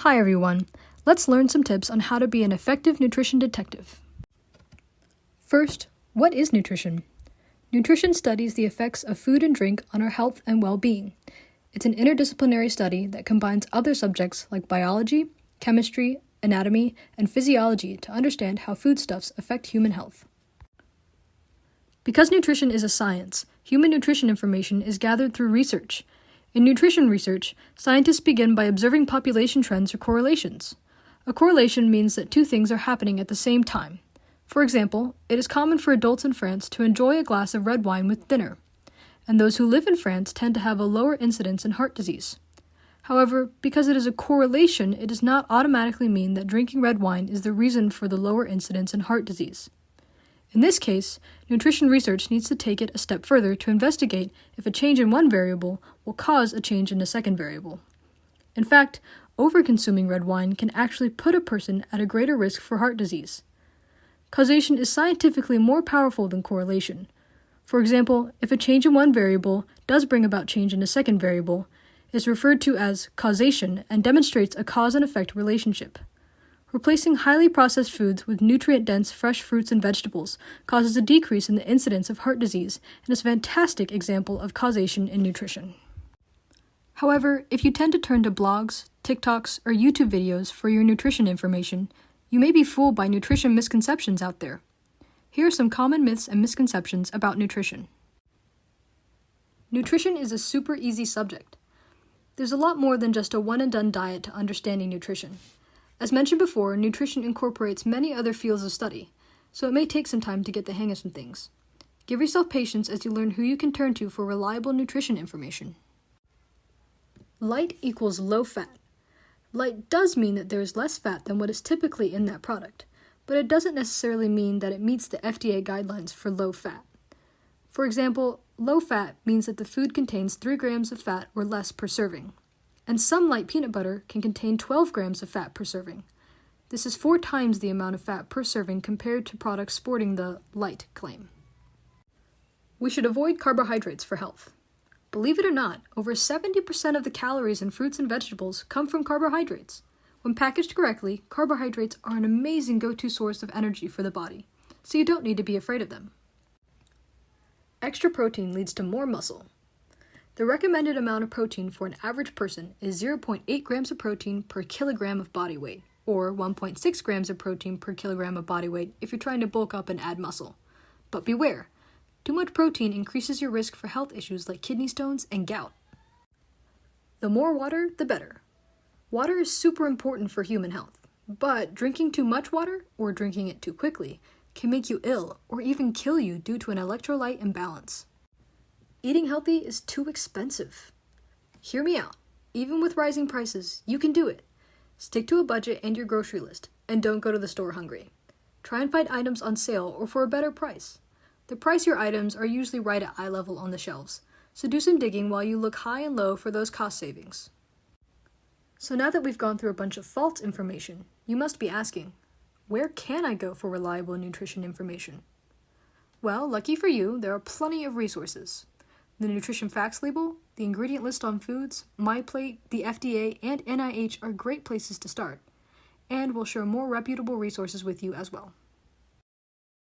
Hi everyone, let's learn some tips on how to be an effective nutrition detective. First, what is nutrition? Nutrition studies the effects of food and drink on our health and well-being. It's an interdisciplinary study that combines other subjects like biology, chemistry, anatomy, and physiology to understand how foodstuffs affect human health. Because nutrition is a science, human nutrition information is gathered through research. In nutrition research, scientists begin by observing population trends or correlations. A correlation means that two things are happening at the same time. For example, it is common for adults in France to enjoy a glass of red wine with dinner, and those who live in France tend to have a lower incidence in heart disease. However, because it is a correlation, it does not automatically mean that drinking red wine is the reason for the lower incidence in heart disease. In this case, nutrition research needs to take it a step further to investigate if a change in one variable will cause a change in a second variable. In fact, over-consuming red wine can actually put a person at a greater risk for heart disease. Causation is scientifically more powerful than correlation. For example, if a change in one variable does bring about change in a second variable, it is referred to as causation and demonstrates a cause and effect relationship. Replacing highly processed foods with nutrient-dense fresh fruits and vegetables causes a decrease in the incidence of heart disease and is a fantastic example of causation in nutrition. However, if you tend to turn to blogs, TikToks, or YouTube videos for your nutrition information, you may be fooled by nutrition misconceptions out there. Here are some common myths and misconceptions about nutrition. Nutrition is a super easy subject. There's a lot more than just a one-and-done diet to understanding nutrition. As mentioned before, nutrition incorporates many other fields of study, so it may take some time to get the hang of some things. Give yourself patience as you learn who you can turn to for reliable nutrition information. Light equals low fat. Light does mean that there is less fat than what is typically in that product, but it doesn't necessarily mean that it meets the FDA guidelines for low fat. For example, low fat means that the food contains 3 grams of fat or less per serving. And some light peanut butter can contain 12 grams of fat per serving. This is 4 times the amount of fat per serving compared to products sporting the light claim. We should avoid carbohydrates for health. Believe it or not, over 70% of the calories in fruits and vegetables come from carbohydrates. When packaged correctly, carbohydrates are an amazing go-to source of energy for the body, so you don't need to be afraid of them. Extra protein leads to more muscle. The recommended amount of protein for an average person is 0.8 grams of protein per kilogram of body weight, or 1.6 grams of protein per kilogram of body weight if you're trying to bulk up and add muscle. But beware, too much protein increases your risk for health issues like kidney stones and gout. The more water, the better. Water is super important for human health, but drinking too much water, or drinking it too quickly, can make you ill or even kill you due to an electrolyte imbalance. Eating healthy is too expensive. Hear me out. Even with rising prices, you can do it. Stick to a budget and your grocery list, and don't go to the store hungry. Try and find items on sale or for a better price. The pricier items are usually right at eye level on the shelves, so do some digging while you look high and low for those cost savings. So now that we've gone through a bunch of false information, you must be asking, where can I go for reliable nutrition information? Well, lucky for you, there are plenty of resources. The Nutrition Facts label, the ingredient list on foods, MyPlate, the FDA, and NIH are great places to start, and we'll share more reputable resources with you as well.